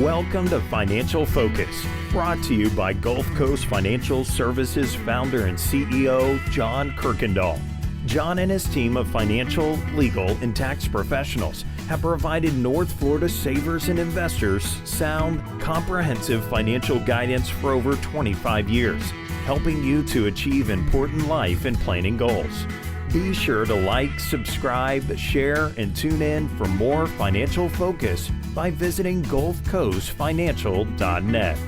Welcome to Financial Focus, brought to you by Gulf Coast Financial Services founder and CEO, John Kuykendall. John and his team of financial, legal, and tax professionals have provided North Florida savers and investors sound, comprehensive financial guidance for over 25 years, helping you to achieve important life and planning goals. Be sure to like, subscribe, share, and tune in for more Financial Focus by visiting GulfCoastFinancial.net.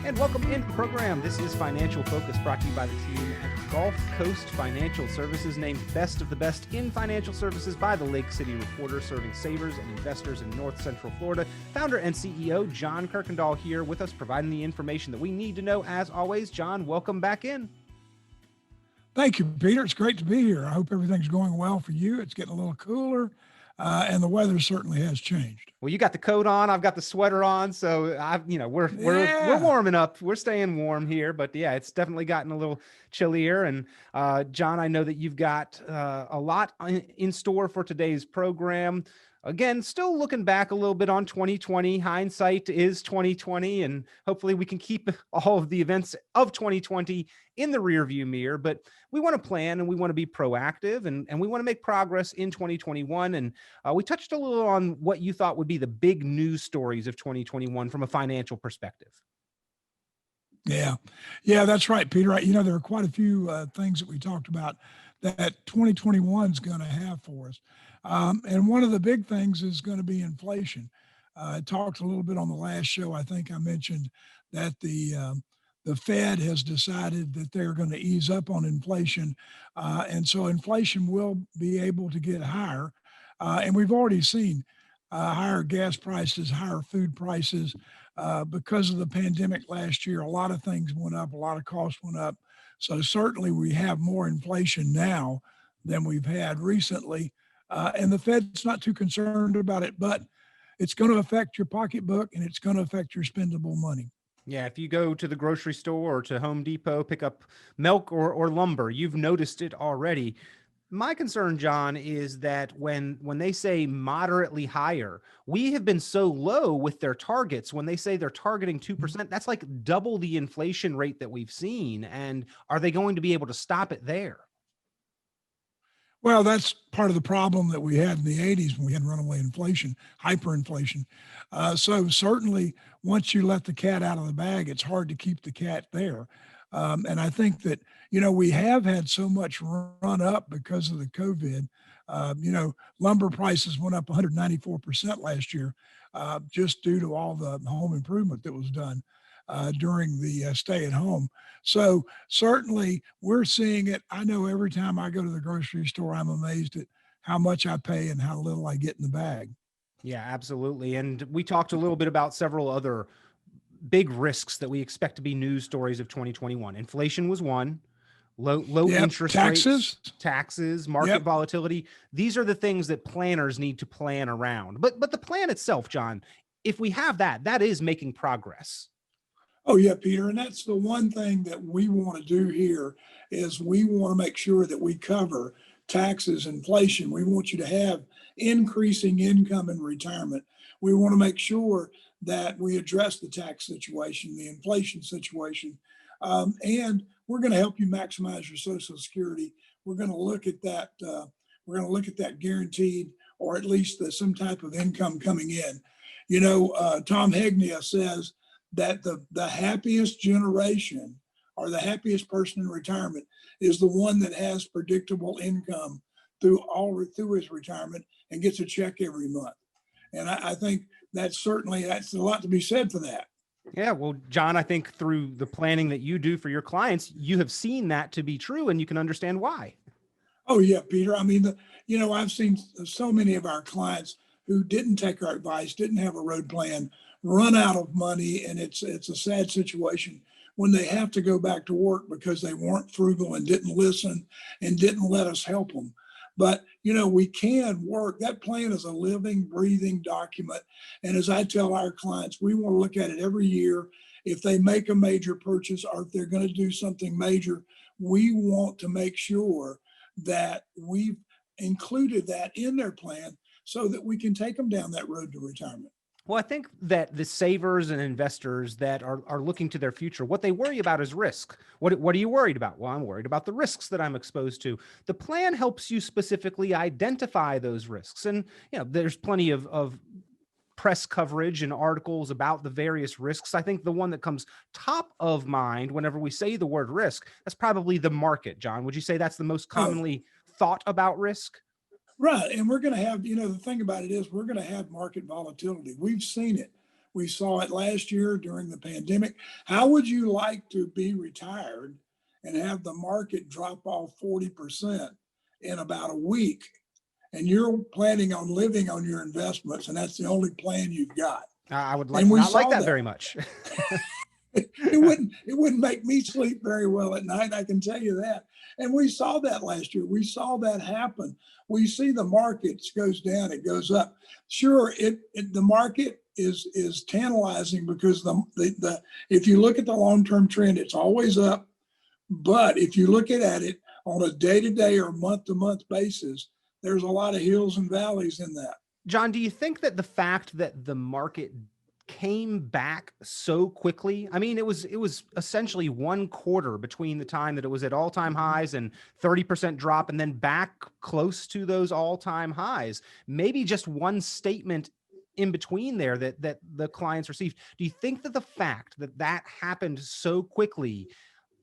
And welcome into the program. This is Financial Focus, brought to you by the team at Gulf Coast Financial Services, named Best of the Best in Financial Services by the Lake City Reporter, serving savers and investors in North Central Florida. Founder and CEO John Kuykendall here with us, providing the information that we need to know. As always, John, welcome back in. Thank you, Peter. It's great to be here. I hope everything's going well for you. It's getting a little cooler, and the weather certainly has changed. Well, you got the coat on, I've got the sweater on, so we're warming up. We're staying warm here, but yeah, it's definitely gotten a little chillier. And John, I know that you've got a lot in store for today's program. Again, still looking back a little bit on 2020. Hindsight is 2020, and hopefully we can keep all of the events of 2020 in the rearview mirror. But we want to plan and we want to be proactive, and we want to make progress in 2021. And we touched a little on what you thought would be the big news stories of 2021 from a financial perspective. Yeah, that's right, Peter. You know, there are quite a few things that we talked about that 2021 is going to have for us. And one of the big things is going to be inflation. I talked a little bit on the last show. I think I mentioned that the Fed has decided that they're going to ease up on inflation. And so inflation will be able to get higher. And we've already seen higher gas prices, higher food prices. Because of the pandemic last year, a lot of things went up, a lot of costs went up. So certainly we have more inflation now than we've had recently. And the Fed's not too concerned about it, but it's going to affect your pocketbook and it's going to affect your spendable money. Yeah, if you go to the grocery store or to Home Depot, pick up milk or lumber, you've noticed it already. My concern, John, is that when they say moderately higher, we have been so low with their targets. When they say they're targeting 2%, that's like double the inflation rate that we've seen. And are they going to be able to stop it there? Well, that's part of the problem that we had in the 80s when we had runaway inflation, hyperinflation. So certainly once you let the cat out of the bag, it's hard to keep the cat there. And I think that, you know, we have had so much run up because of the COVID. Lumber prices went up 194% last year, just due to all the home improvement that was done during the stay at home. So certainly we're seeing it. I know every time I go to the grocery store, I'm amazed at how much I pay and how little I get in the bag. Yeah, absolutely. And we talked a little bit about several other big risks that we expect to be news stories of 2021. Inflation was one. Low interest rates, taxes, market volatility. These are the things that planners need to plan around. But the plan itself, John, if we have that is making progress. Oh yeah, Peter. And that's the one thing that we want to do here is we want to make sure that we cover taxes, inflation. We want you to have increasing income in retirement. We want to make sure that we address the tax situation, the inflation situation, and we're going to help you maximize your Social Security. We're going to look at that. We're going to look at that guaranteed, or at least some type of income coming in. You know, Tom Hegnia says that the happiest generation or the happiest person in retirement is the one that has predictable income through his retirement and gets a check every month. And I think that's a lot to be said for that. Yeah, well, John, I think through the planning that you do for your clients, you have seen that to be true, and you can understand why. Oh yeah, Peter. I mean, I've seen so many of our clients who didn't take our advice, didn't have a road plan, run out of money, and it's a sad situation when they have to go back to work because they weren't frugal and didn't listen and didn't let us help them. But, you know, we can work. That plan is a living, breathing document. And as I tell our clients, we want to look at it every year. If they make a major purchase or if they're going to do something major, we want to make sure that we've included that in their plan so that we can take them down that road to retirement. Well, I think that the savers and investors that are looking to their future, what they worry about is risk. What are you worried about? Well, I'm worried about the risks that I'm exposed to. The plan helps you specifically identify those risks. And, there's plenty of press coverage and articles about the various risks. I think the one that comes top of mind whenever we say the word risk, that's probably the market. John, would you say that's the most Oh, commonly thought about risk? right. And we're going to have, the thing about it is we're going to have market volatility. We've seen it. We saw it last year during the pandemic. How would you like to be retired and have the market drop off 40% in about a week? And you're planning on living on your investments, and that's the only plan you've got. I would And we not like saw that that. very much. It wouldn't make me sleep very well at night, I can tell you that. And we saw that last year. We saw that happen. We see the markets goes down, it goes up. Sure, the market is tantalizing because the if you look at the long-term trend, it's always up. But if you look at it on a day-to-day or month-to-month basis, there's a lot of hills and valleys in that. John, do you think that the fact that the market came back so quickly? I mean, it was essentially one quarter between the time that it was at all-time highs and 30% drop and then back close to those all-time highs. Maybe just one statement in between there that the clients received. Do you think that the fact that that happened so quickly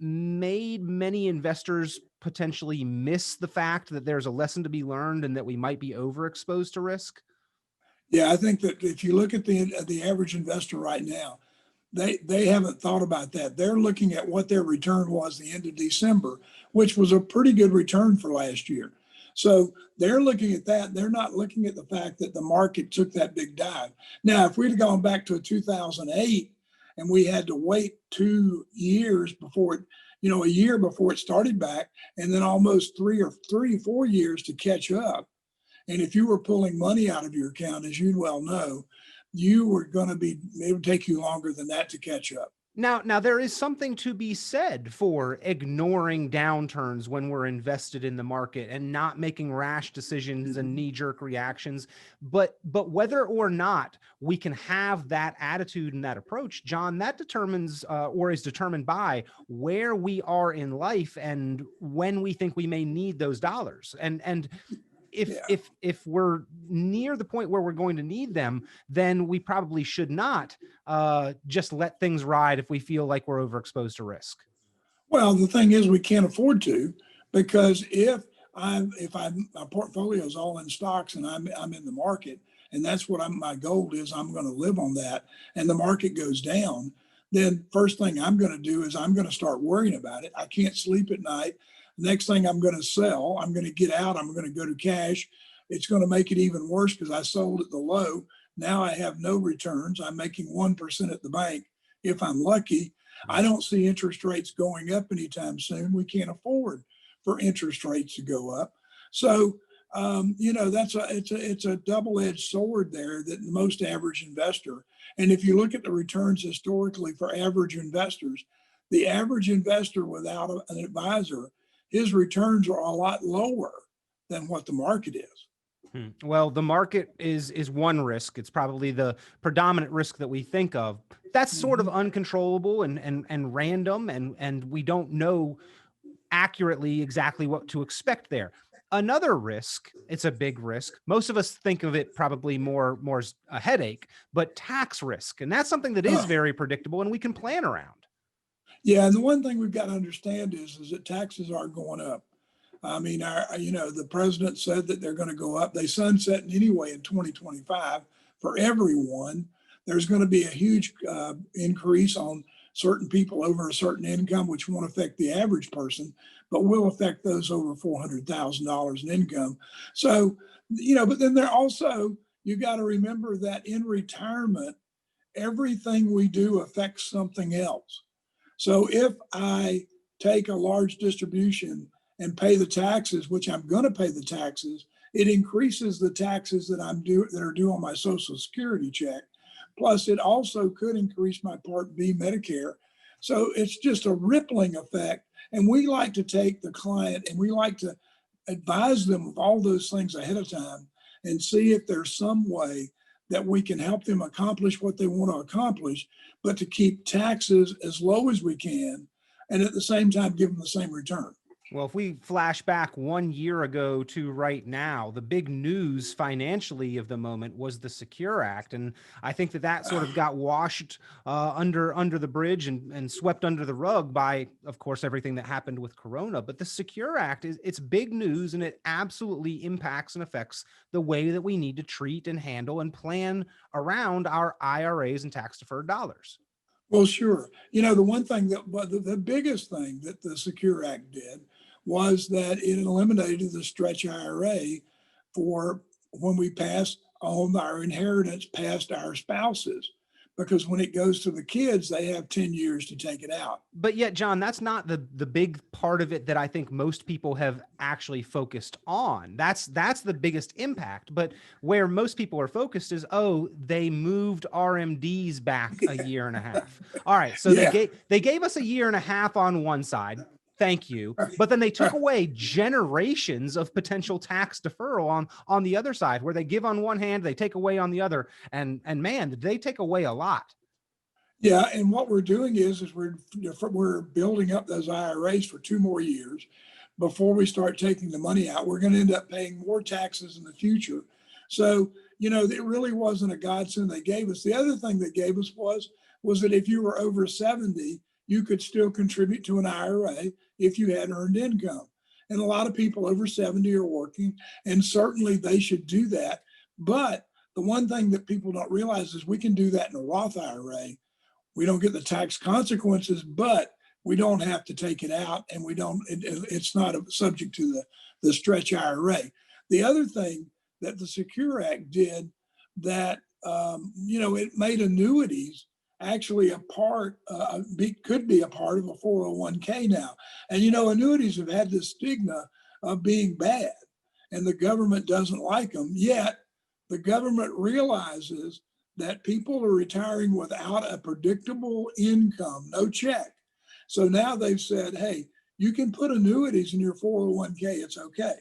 made many investors potentially miss the fact that there's a lesson to be learned and that we might be overexposed to risk? Yeah, I think that if you look at the average investor right now, they haven't thought about that. They're looking at what their return was the end of December, which was a pretty good return for last year. So they're looking at that. They're not looking at the fact that the market took that big dive. Now, if we'd have gone back to 2008 and we had to wait 2 years before it, a year before it started back, and then almost 4 years to catch up. And if you were pulling money out of your account, as you well know, you were going to be, it would take you longer than that to catch up. Now there is something to be said for ignoring downturns when we're invested in the market and not making rash decisions and knee-jerk reactions. But whether or not we can have that attitude and that approach, John, that determines or is determined by where we are in life and when we think we may need those dollars. And if we're near the point where we're going to need them, then we probably should not just let things ride if we feel like we're overexposed to risk. Well, the thing is, we can't afford to, because if my portfolio is all in stocks and I'm in the market, and that's what my goal is, I'm going to live on that, and the market goes down, then first thing I'm going to do is I'm going to start worrying about it. I can't sleep at night. Next thing I'm going to sell, I'm going to get out, I'm going to go to cash. It's going to make it even worse because I sold at the low. Now I have no returns. I'm making 1% at the bank if I'm lucky. I don't see interest rates going up anytime soon. We can't afford for interest rates to go up. So, it's a double-edged sword there that the most average investor, and if you look at the returns historically for average investors, the average investor without an advisor, his returns are a lot lower than what the market is. Well, the market is one risk. It's probably the predominant risk that we think of. That's sort of uncontrollable and random, and we don't know accurately exactly what to expect there. Another risk, it's a big risk. Most of us think of it probably more as a headache, but tax risk. And that's something that is very predictable and we can plan around. Yeah, and the one thing we've got to understand is that taxes are going up. I mean, the president said that they're going to go up. They sunset anyway in 2025 for everyone. There's going to be a huge increase on certain people over a certain income, which won't affect the average person, but will affect those over $400,000 in income. So, but then you got to remember that in retirement, everything we do affects something else. So if I take a large distribution and pay the taxes, which I'm going to pay the taxes, it increases the taxes that are due on my Social Security check. Plus, it also could increase my Part B Medicare. So it's just a rippling effect. And we like to take the client and we like to advise them of all those things ahead of time and see if there's some way that we can help them accomplish what they want to accomplish, but to keep taxes as low as we can, and at the same time, give them the same return. Well, if we flash back 1 year ago to right now, the big news financially of the moment was the Secure Act. And I think that sort of got washed under the bridge and swept under the rug by, of course, everything that happened with Corona. But the Secure Act it's big news, and it absolutely impacts and affects the way that we need to treat and handle and plan around our IRAs and tax deferred dollars. Well, sure. The one thing the biggest thing that the Secure Act did was that it eliminated the stretch IRA for when we pass on our inheritance past our spouses, because when it goes to the kids, they have 10 years to take it out. But yet, John, that's not the big part of it that I think most people have actually focused on. That's the biggest impact. But where most people are focused is, oh, they moved RMDs back a year and a half. All right, so they gave us a year and a half on one side. Thank you. But then they took away generations of potential tax deferral on the other side, where they give on one hand, they take away on the other. And man, did they take away a lot. Yeah, and what we're doing is we're building up those IRAs for 2 more years before we start taking the money out. We're going to end up paying more taxes in the future. So, it really wasn't a godsend they gave us. The other thing they gave us was that if you were over 70, you could still contribute to an IRA if you had earned income. And a lot of people over 70 are working, and certainly they should do that. But the one thing that people don't realize is we can do that in a Roth IRA. We don't get the tax consequences, but we don't have to take it out, and it's not subject to the stretch IRA. The other thing that the Secure Act did that, it made annuities actually could be a part of a 401k now. And, annuities have had this stigma of being bad, and the government doesn't like them. Yet the government realizes that people are retiring without a predictable income, no check. So now they've said, hey, you can put annuities in your 401k, it's okay.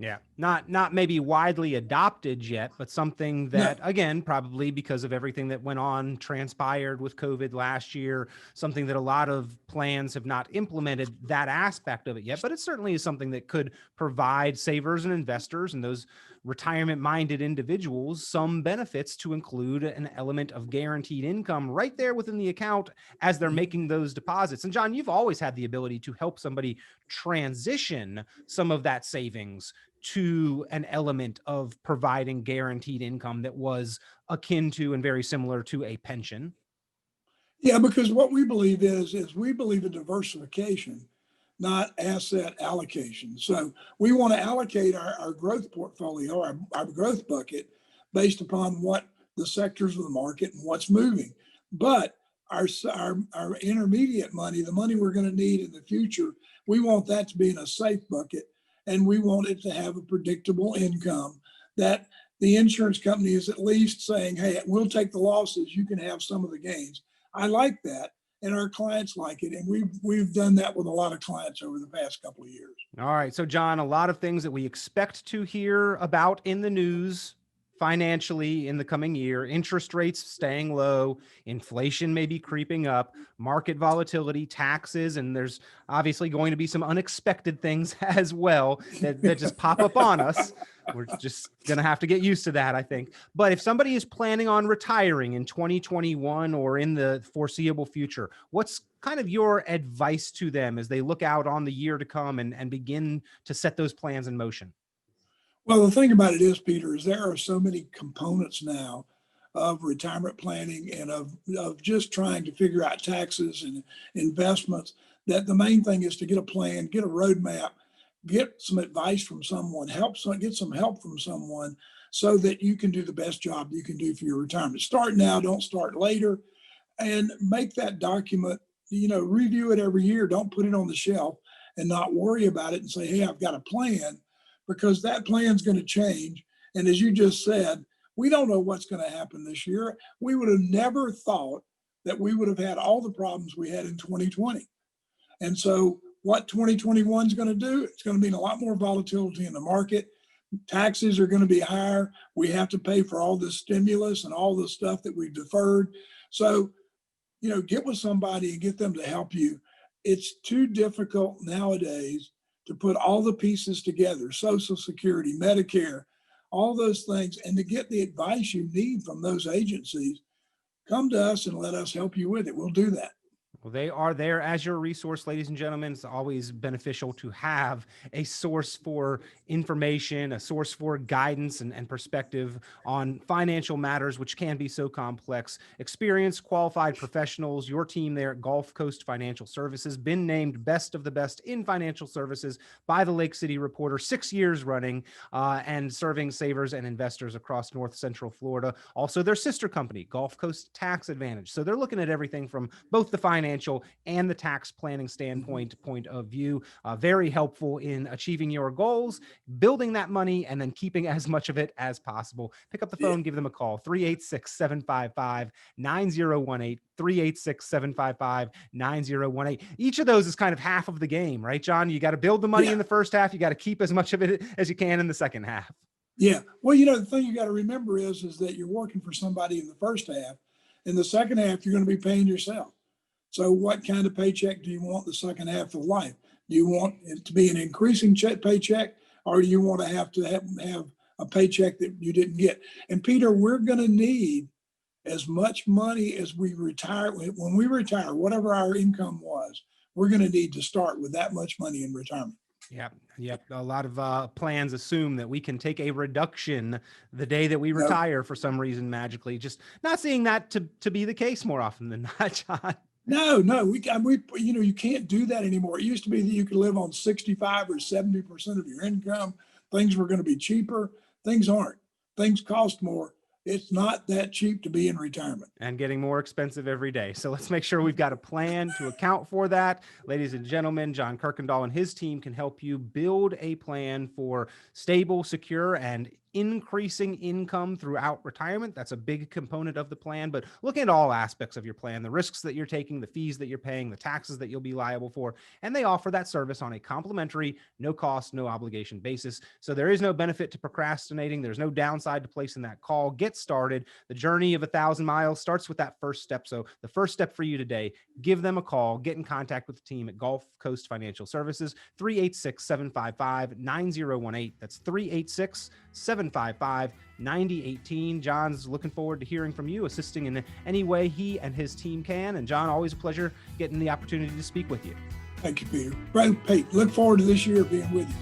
Yeah, not maybe widely adopted yet, but something that, again, probably because of everything that went on, transpired with COVID last year, something that a lot of plans have not implemented that aspect of it yet. But it certainly is something that could provide savers and investors and those retirement-minded individuals some benefits, to include an element of guaranteed income right there within the account as they're making those deposits. And John, you've always had the ability to help somebody transition some of that savings to an element of providing guaranteed income that was akin to and very similar to a pension. Yeah, because what we believe is we believe in diversification, not asset allocation. So we want to allocate our growth portfolio, our growth bucket, based upon what the sectors of the market and what's moving. But our intermediate money, the money we're going to need in the future, we want that to be in a safe bucket, and we want it to have a predictable income that the insurance company is at least saying, hey, we'll take the losses, you can have some of the gains. I like that, and our clients like it, and we've done that with a lot of clients over the past couple of years. All right, so John, a lot of things that we expect to hear about in the news financially in the coming year: interest rates staying low, inflation maybe creeping up, market volatility, taxes, and there's obviously going to be some unexpected things as well that just pop up on us. We're just going to have to get used to that, I think. But if somebody is planning on retiring in 2021 or in the foreseeable future, what's kind of your advice to them as they look out on the year to come and begin to set those plans in motion? Well, the thing about it is, Peter, is there are so many components now of retirement planning and of just trying to figure out taxes and investments, that the main thing is to get a plan, get a roadmap, get some advice from someone, get some help from someone, so that you can do the best job you can do for your retirement. Start now, don't start later, and make that document, review it every year. Don't put it on the shelf and not worry about it and say, hey, I've got a plan, because that plan's going to change. And as you just said, we don't know what's going to happen this year. We would have never thought that we would have had all the problems we had in 2020. And so what 2021 is going to do, it's going to mean a lot more volatility in the market. Taxes are going to be higher. We have to pay for all this stimulus and all the stuff that we've deferred. So, get with somebody and get them to help you. It's too difficult nowadays to put all the pieces together, Social Security, Medicare, all those things, and to get the advice you need from those agencies. Come to us and let us help you with it. We'll do that. Well, they are there as your resource, ladies and gentlemen. It's always beneficial to have a source for information, a source for guidance and perspective on financial matters, which can be so complex. Experienced, qualified professionals, your team there at Gulf Coast Financial Services, been named best of the best in financial services by the Lake City Reporter 6 years running, and serving savers and investors across North Central Florida. Also, their sister company, Gulf Coast Tax Advantage. So they're looking at everything from both the financial and the tax planning point of view. Very helpful in achieving your goals, building that money, and then keeping as much of it as possible. Pick up the phone, give them a call, 386-755-9018, 386-755-9018. Each of those is kind of half of the game, right, John? You got to build the money in the first half. You got to keep as much of it as you can in the second half. Yeah. Well, the thing you got to remember is that you're working for somebody in the first half. In the second half, you're going to be paying yourself. So what kind of paycheck do you want the second half of life? Do you want it to be an increasing paycheck, or do you want to have a paycheck that you didn't get? And Peter, we're going to need as much money as we retire. When we retire, whatever our income was, we're going to need to start with that much money in retirement. Yep. A lot of plans assume that we can take a reduction the day that we retire for some reason magically. Just not seeing that to be the case more often than not, John. No, we you can't do that anymore. It used to be that you could live on 65 or 70% of your income. Things were going to be cheaper. Things aren't. Things cost more. It's not that cheap to be in retirement. And getting more expensive every day. So let's make sure we've got a plan to account for that. Ladies and gentlemen, John Kuykendall and his team can help you build a plan for stable, secure, and increasing income throughout retirement. That's a big component of the plan, but looking at all aspects of your plan, the risks that you're taking, the fees that you're paying, the taxes that you'll be liable for, and they offer that service on a complimentary, no cost, no obligation basis. So there is no benefit to procrastinating. There's no downside to placing that call. Get started. The journey of 1,000 miles starts with that first step. So the first step for you today, give them a call, get in contact with the team at Gulf Coast Financial Services, 386-755-9018. That's 386-755-9018. John's looking forward to hearing from you, assisting in any way he and his team can. And John, always a pleasure getting the opportunity to speak with you. Thank you, Peter. Brother Pete, look forward to this year being with you.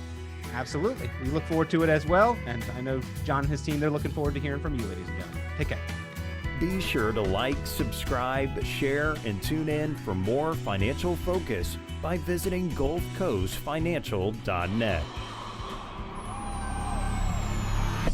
Absolutely. We look forward to it as well. And I know John and his team, they're looking forward to hearing from you, ladies and gentlemen. Take care. Be sure to like, subscribe, share, and tune in for more financial focus by visiting GulfCoastFinancial.net.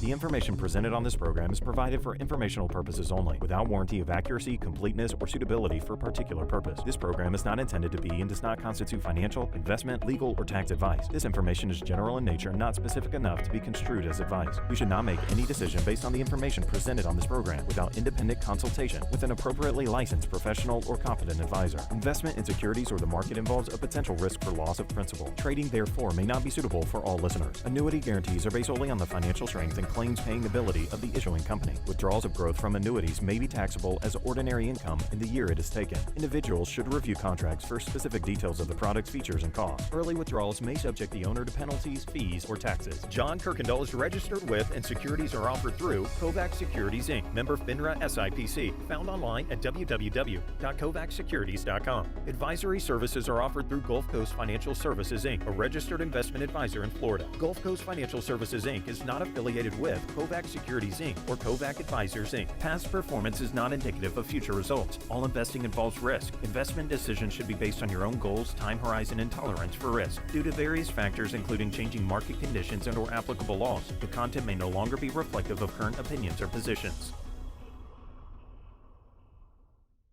The information presented on this program is provided for informational purposes only, without warranty of accuracy, completeness, or suitability for a particular purpose. This program is not intended to be and does not constitute financial, investment, legal, or tax advice. This information is general in nature and not specific enough to be construed as advice. You should not make any decision based on the information presented on this program without independent consultation with an appropriately licensed professional or competent advisor. Investment in securities or the market involves a potential risk for loss of principal. Trading, therefore, may not be suitable for all listeners. Annuity guarantees are based solely on the financial strength and claims-paying ability of the issuing company. Withdrawals of growth from annuities may be taxable as ordinary income in the year it is taken. Individuals should review contracts for specific details of the product's features and costs. Early withdrawals may subject the owner to penalties, fees, or taxes. John Kuykendall is registered with and securities are offered through Kovac Securities Inc., member FINRA SIPC, found online at www.kovacsecurities.com. Advisory services are offered through Gulf Coast Financial Services Inc., a registered investment advisor in Florida. Gulf Coast Financial Services Inc. is not affiliated with Kovac Securities Inc. or Kovac Advisors Inc. Past performance is not indicative of future results. All investing involves risk. Investment decisions should be based on your own goals, time horizon, and tolerance for risk. Due to various factors including changing market conditions and/or applicable laws, the content may no longer be reflective of current opinions or positions.